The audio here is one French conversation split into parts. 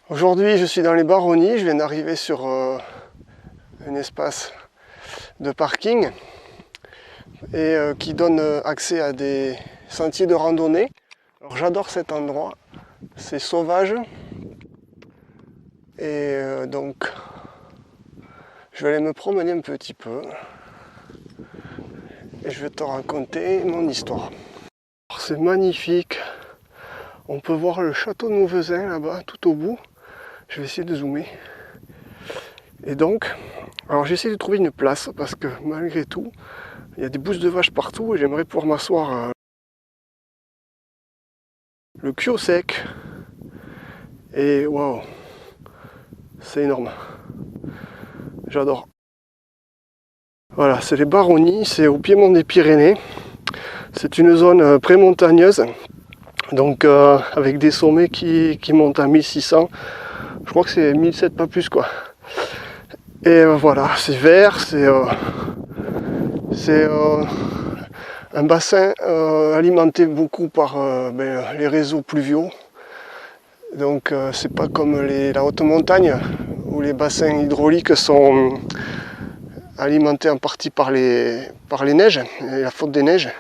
Aujourd'hui, je suis dans les Baronnies. Je viens d'arriver sur un espace de parking et qui donne accès à des sentiers de randonnée. Alors, j'adore cet endroit. C'est sauvage et donc je vais aller me promener un petit peu et je vais te raconter mon histoire. C'est magnifique. On peut voir le château de Mauvezin là-bas, tout au bout. Je vais essayer de zoomer. Et donc, alors j'ai essayé de trouver une place parce que malgré tout, il y a des bousses de vache partout et j'aimerais pouvoir m'asseoir le cul au sec. Et waouh, c'est énorme. J'adore. Voilà, c'est les Baronnies, c'est au piémont des Pyrénées. C'est une zone pré-montagneuse, donc avec des sommets qui montent à 1600. Je crois que c'est 1700, pas plus quoi. Et voilà, c'est vert, c'est un bassin alimenté beaucoup par les réseaux pluviaux. Donc c'est pas comme la haute montagne où les bassins hydrauliques sont alimentés en partie par les neiges et la fonte des neiges.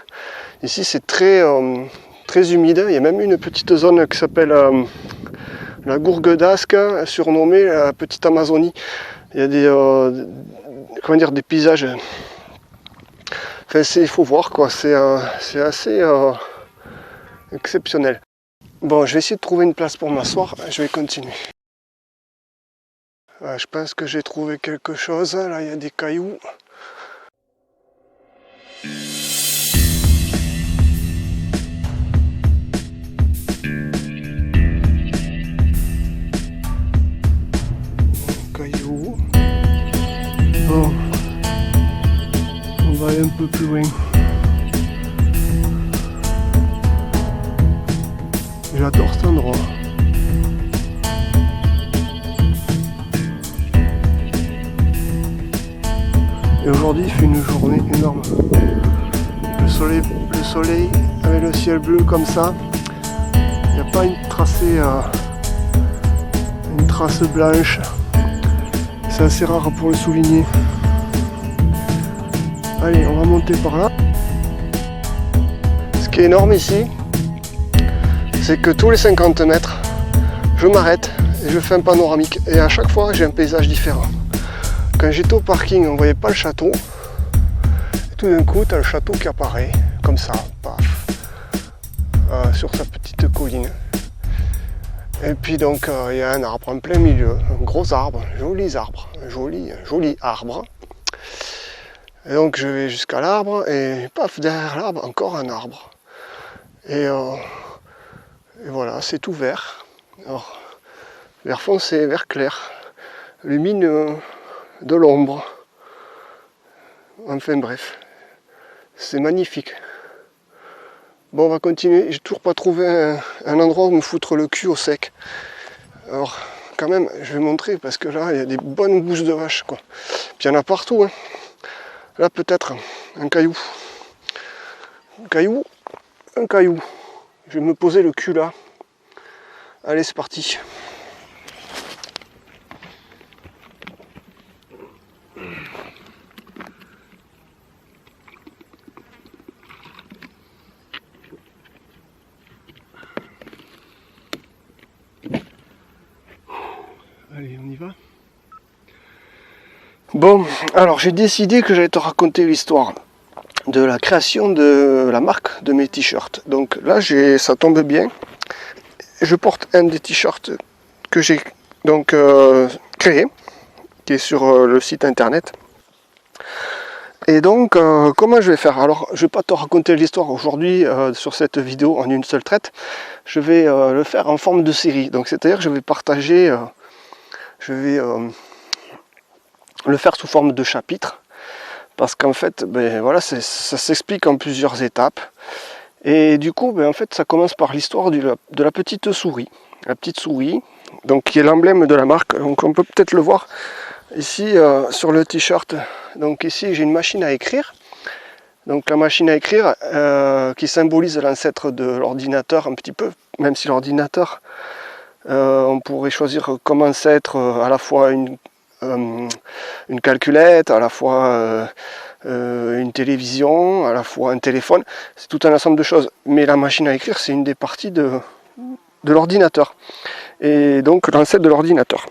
Ici c'est très humide. Il y a même une petite zone qui s'appelle la Gourgue d'Ascq, surnommée la petite Amazonie. Il y a des paysages. Enfin, il faut voir quoi. C'est assez exceptionnel. Bon, je vais essayer de trouver une place pour m'asseoir. Je vais continuer. Je pense que j'ai trouvé quelque chose. Là, il y a des cailloux. Cailloux. Bon, on va aller un peu plus loin. J'adore cet endroit. Et aujourd'hui il fait une journée énorme. Le soleil avec le ciel bleu comme ça. Il n'y a pas une trace blanche. C'est assez rare pour le souligner. Allez, on va monter par là. Ce qui est énorme ici, c'est que tous les 50 mètres, je m'arrête et je fais un panoramique. Et à chaque fois, j'ai un paysage différent. Quand j'étais au parking, on ne voyait pas le château. Et tout d'un coup, tu as le château qui apparaît, comme ça, paf, sur sa petite colline. Et puis donc, il y a un arbre en plein milieu, un gros arbre, un joli arbre. Et donc, je vais jusqu'à l'arbre et paf, derrière l'arbre, encore un arbre. Et voilà, c'est tout vert. Alors, vert foncé, vert clair, lumineux, de l'ombre. Enfin bref, c'est magnifique. Bon, on va continuer. J'ai toujours pas trouvé un endroit où me foutre le cul au sec. Alors, quand même, je vais montrer parce que là, il y a des bonnes bousses de vache, quoi. Puis il y en a partout, hein. Là, peut-être un caillou. Un caillou. Je vais me poser le cul là. Allez, c'est parti. Allez, on y va. Bon, alors j'ai décidé que j'allais te raconter l'histoire de la création de la marque de mes t-shirts. Donc là, ça tombe bien. Je porte un des t-shirts que j'ai donc créé, qui est sur le site internet. Et donc, comment je vais faire? Alors, je vais pas te raconter l'histoire aujourd'hui sur cette vidéo en une seule traite. Je vais le faire en forme de série. Donc, c'est-à-dire que je vais partager, le faire sous forme de chapitres. Parce qu'en fait, voilà, ça s'explique en plusieurs étapes. Et du coup, en fait, ça commence par l'histoire de la petite souris. La petite souris, donc qui est l'emblème de la marque. Donc, on peut peut-être le voir ici sur le t-shirt. Donc ici, j'ai une machine à écrire. Donc la machine à écrire qui symbolise l'ancêtre de l'ordinateur un petit peu, même si l'ordinateur On pourrait choisir comme ancêtre à la fois une calculette, à la fois une télévision, à la fois un téléphone. C'est tout un ensemble de choses. Mais la machine à écrire, c'est une des parties de l'ordinateur. Et donc l'ancêtre de l'ordinateur.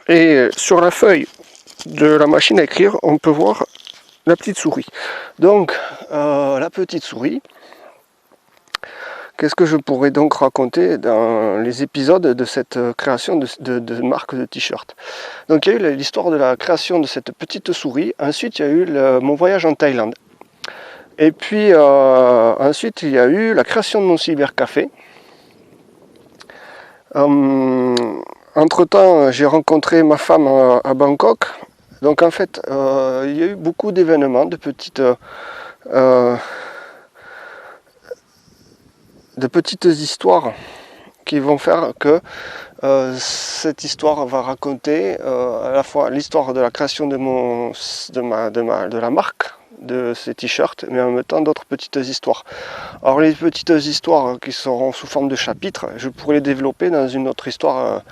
Et sur la feuille de la machine à écrire, on peut voir la petite souris. Donc la petite souris, qu'est-ce que je pourrais donc raconter dans les épisodes de cette création de marque de t-shirt? Donc il y a eu l'histoire de la création de cette petite souris, ensuite il y a eu mon voyage en Thaïlande. Et puis ensuite il y a eu la création de mon cybercafé. Entre-temps, j'ai rencontré ma femme à Bangkok. Donc en fait, il y a eu beaucoup d'événements, de petites histoires qui vont faire que cette histoire va raconter à la fois l'histoire de la création de la marque de ces t-shirts, mais en même temps d'autres petites histoires. Alors les petites histoires qui seront sous forme de chapitres, je pourrais les développer dans une autre histoire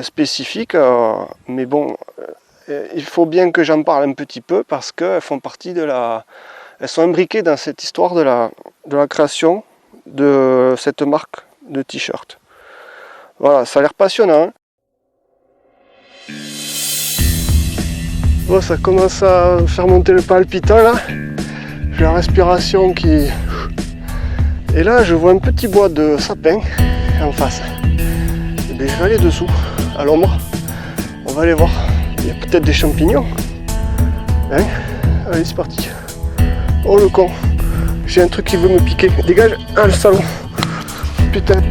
spécifique, mais bon, il faut bien que j'en parle un petit peu parce qu'elles font partie elles sont imbriquées dans cette histoire de la création de cette marque de t-shirt. Voilà, ça a l'air passionnant. Bon, ça commence à faire monter le palpitant là. J'ai la respiration qui... Et là, je vois un petit bois de sapin en face. Et bien, je vais aller dessous, à l'ombre. On va aller voir. Il y a peut-être des champignons. Hein? Allez, c'est parti. Oh le con. J'ai un truc qui veut me piquer. Dégage. Ah, le salon. Putain.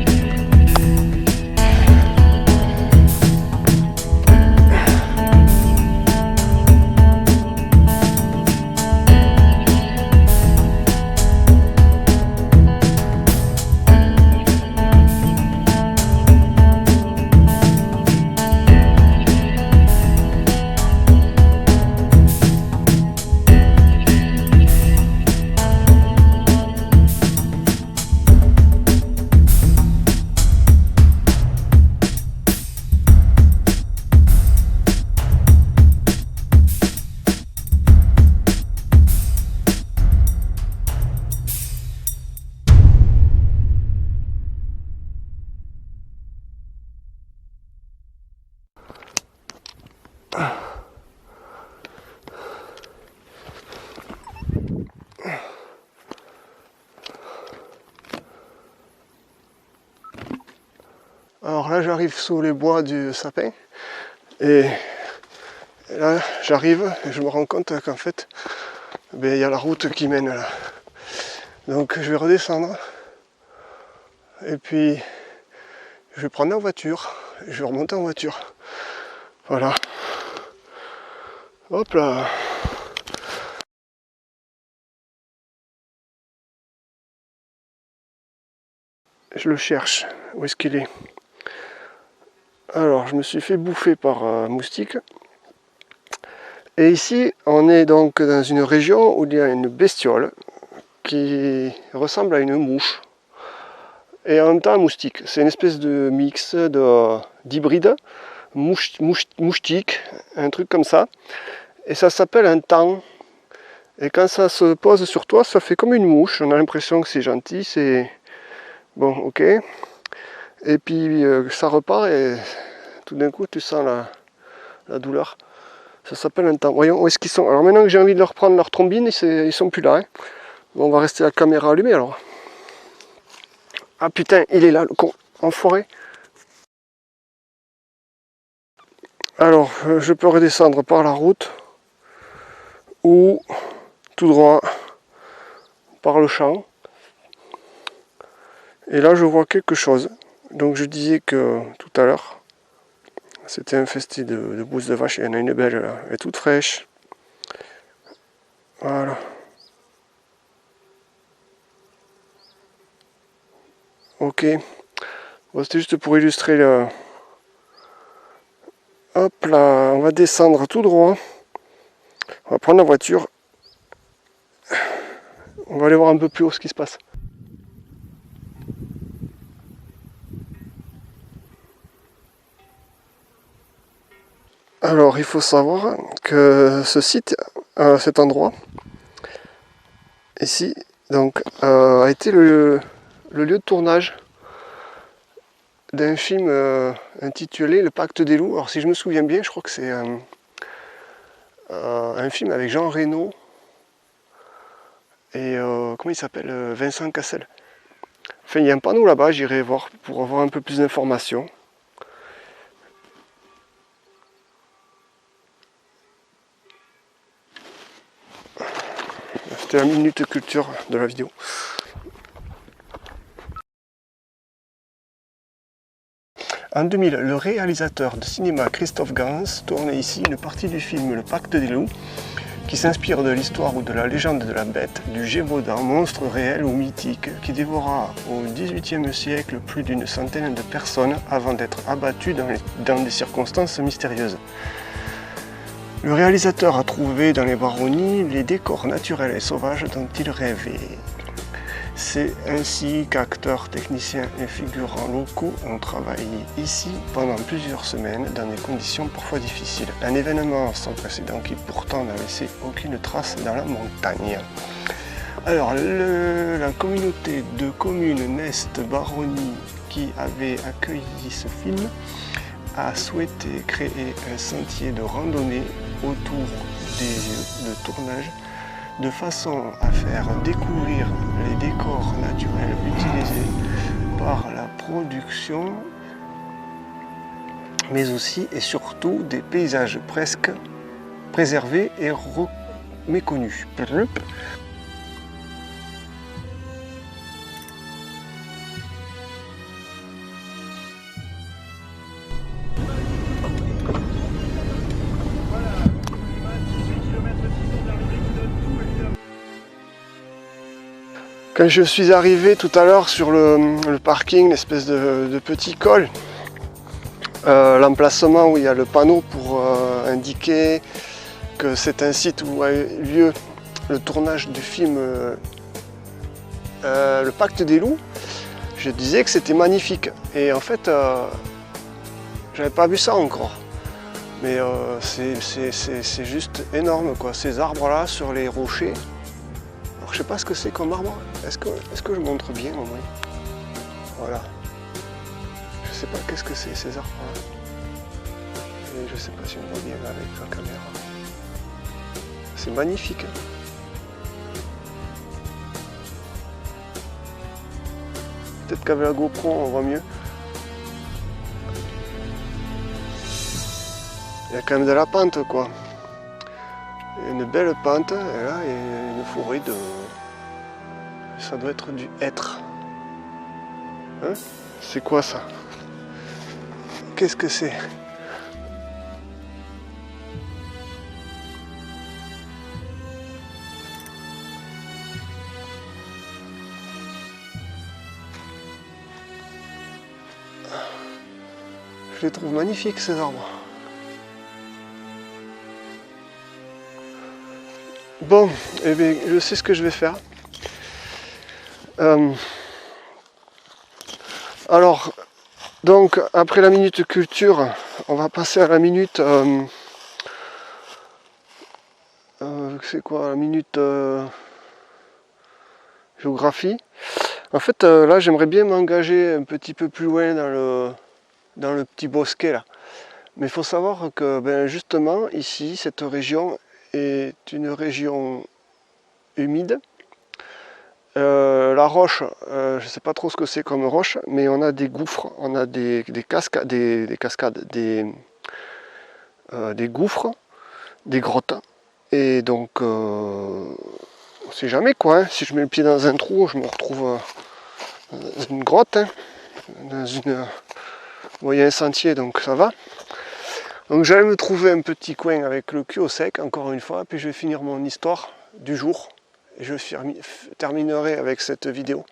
Alors là j'arrive sous les bois du sapin et là j'arrive et je me rends compte qu'en fait il y a la route qui mène là. Donc je vais redescendre et puis je vais prendre la voiture, je vais remonter en voiture. Voilà. Hop là. Je le cherche. Où est-ce qu'il est? Alors, je me suis fait bouffer par un moustique. Et ici, on est donc dans une région où il y a une bestiole qui ressemble à une mouche et en même temps un moustique. C'est une espèce de mix d'hybride, moustique, un truc comme ça. Et ça s'appelle un tan. Et quand ça se pose sur toi, ça fait comme une mouche. On a l'impression que c'est gentil, c'est... Bon, ok. Et puis ça repart et tout d'un coup tu sens la douleur. Ça s'appelle un tan. Voyons où est-ce qu'ils sont. Alors maintenant que j'ai envie de leur prendre leur trombine, ils sont plus là. Hein. Bon, on va rester la caméra allumée alors. Ah putain, il est là, le con, enfoiré. Alors, je peux redescendre par la route ou tout droit par le champ. Et là, je vois quelque chose. Donc, je disais que tout à l'heure, c'était infesté de bousses de vache. Il y en a une belle là, elle est toute fraîche. Voilà. Ok. Bon, c'était juste pour illustrer le... Hop là, on va descendre tout droit. On va prendre la voiture. On va aller voir un peu plus haut ce qui se passe. Alors il faut savoir que ce site, cet endroit, ici, donc, a été le lieu de tournage d'un film intitulé Le Pacte des loups. Alors si je me souviens bien, je crois que c'est un film avec Jean Reno et comment il s'appelle, Vincent Cassel. Enfin, il y a un panneau là-bas, j'irai voir pour avoir un peu plus d'informations. C'était la minute culture de la vidéo. En 2000, le réalisateur de cinéma Christophe Gans tournait ici une partie du film Le Pacte des loups, qui s'inspire de l'histoire ou de la légende de la bête, du Gévaudan, monstre réel ou mythique, qui dévora au XVIIIe siècle plus d'une centaine de personnes avant d'être abattu dans des circonstances mystérieuses. Le réalisateur a trouvé dans les baronnies les décors naturels et sauvages dont il rêvait. C'est ainsi qu'acteurs, techniciens et figurants locaux ont travaillé ici pendant plusieurs semaines dans des conditions parfois difficiles. Un événement sans précédent qui pourtant n'a laissé aucune trace dans la montagne. Alors, la communauté de communes Nest Baronnie qui avait accueilli ce film a souhaité créer un sentier de randonnée autour des lieux de tournage de façon à faire découvrir les décors naturels utilisés par la production, mais aussi et surtout des paysages presque préservés et méconnus. Quand je suis arrivé tout à l'heure sur le parking, l'espèce de petit col, l'emplacement où il y a le panneau pour indiquer que c'est un site où a eu lieu le tournage du film Le Pacte des loups, je disais que c'était magnifique. Et en fait, j'avais pas vu ça encore. Mais c'est juste énorme, quoi. Ces arbres-là sur les rochers. Alors, je sais pas ce que c'est comme arbre. Est-ce que je montre bien au moins? Voilà. Je sais pas qu'est-ce que c'est ces arbres-là. Et je sais pas si on voit bien avec la caméra. C'est magnifique. Peut-être qu'avec la GoPro on voit mieux. Il y a quand même de la pente, quoi. Une belle pente, et là il y a une forêt de... Ça doit être du hêtre. Hein? C'est quoi ça? Qu'est-ce que c'est? Je les trouve magnifiques ces arbres. Bon, eh bien, je sais ce que je vais faire. Alors, donc, après la minute culture, on va passer à la minute... c'est quoi, la minute géographie. En fait, là, j'aimerais bien m'engager un petit peu plus loin dans le petit bosquet, là. Mais il faut savoir que, ben, justement, ici, cette région est une région humide. La roche, je ne sais pas trop ce que c'est comme roche, mais on a des gouffres, on a des cascades, des gouffres, des grottes. Et donc, on ne sait jamais quoi, hein. Si je mets le pied dans un trou, je me retrouve dans une grotte, hein, dans une... Bon, il y a un sentier, donc ça va. Donc j'allais me trouver un petit coin avec le cul au sec, encore une fois, puis je vais finir mon histoire du jour. Et je terminerai avec cette vidéo.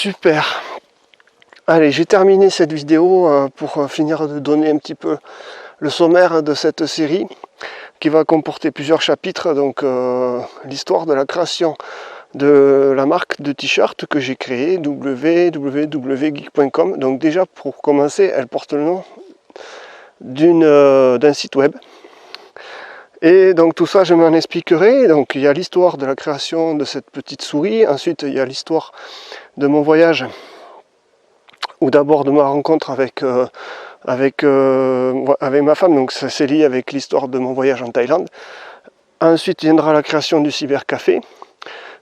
Super. Allez, j'ai terminé cette vidéo pour finir de donner un petit peu le sommaire de cette série qui va comporter plusieurs chapitres. Donc l'histoire de la création de la marque de t-shirt que j'ai créée, www.geek.com. Donc déjà, pour commencer, elle porte le nom d'un site web. Et donc tout ça, je m'en expliquerai. Donc il y a l'histoire de la création de cette petite souris. Ensuite, il y a l'histoire de mon voyage, ou d'abord de ma rencontre avec ma femme. Donc ça c'est lié avec l'histoire de mon voyage en Thaïlande. Ensuite viendra la création du cybercafé,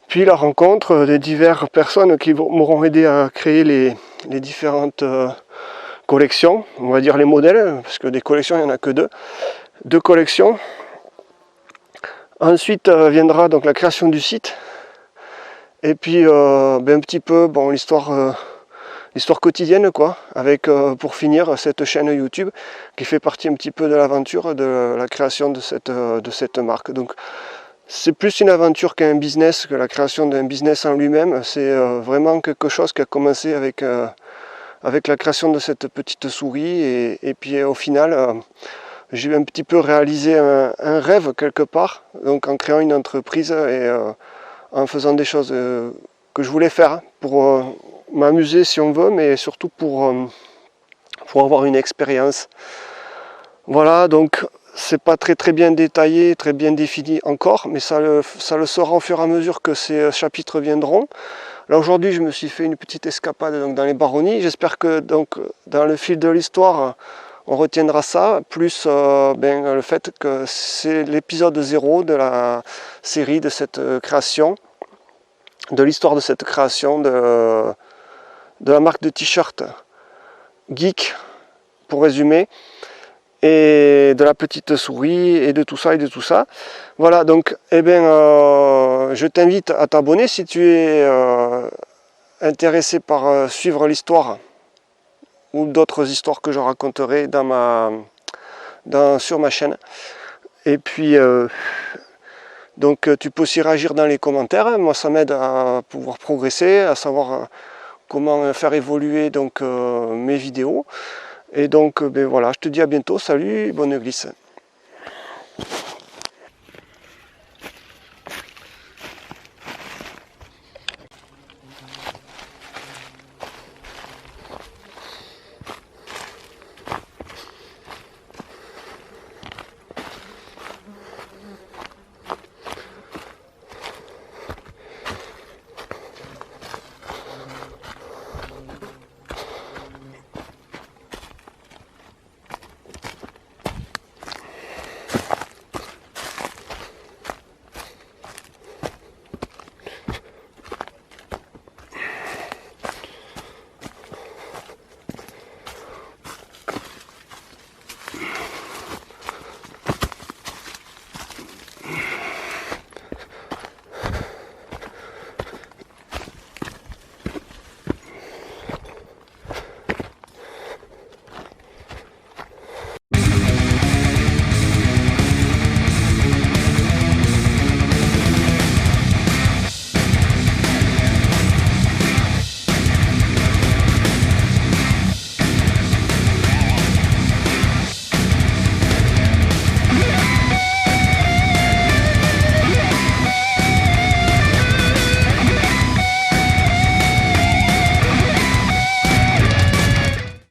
puis la rencontre des diverses personnes qui m'auront aidé à créer les différentes collections, on va dire les modèles, parce que des collections il n'y en a que deux collections. Ensuite viendra donc la création du site, et puis un petit peu l'histoire quotidienne, quoi, avec pour finir cette chaîne YouTube qui fait partie un petit peu de l'aventure de la création de cette marque. Donc c'est plus une aventure qu'un business, que la création d'un business en lui-même. C'est vraiment quelque chose qui a commencé avec la création de cette petite souris, et puis au final j'ai un petit peu réalisé un rêve quelque part, donc en créant une entreprise et en faisant des choses que je voulais faire pour m'amuser si on veut, mais surtout pour avoir une expérience. Voilà, donc c'est pas très bien détaillé, très bien défini encore, mais ça le sera au fur et à mesure que ces chapitres viendront. Là aujourd'hui je me suis fait une petite escapade donc, dans les baronnies. J'espère que donc dans le fil de l'histoire on retiendra ça, plus le fait que c'est l'épisode 0 de la série, de cette création, de l'histoire de cette création de la marque de t-shirt Geek, pour résumer, et de la petite souris, et de tout ça. Voilà, donc je t'invite à t'abonner si tu es intéressé par suivre l'histoire ou d'autres histoires que je raconterai sur ma chaîne. Et puis donc tu peux aussi réagir dans les commentaires. Moi ça m'aide à pouvoir progresser, à savoir comment faire évoluer donc mes vidéos. Et donc voilà, je te dis à bientôt, salut, bonne glisse.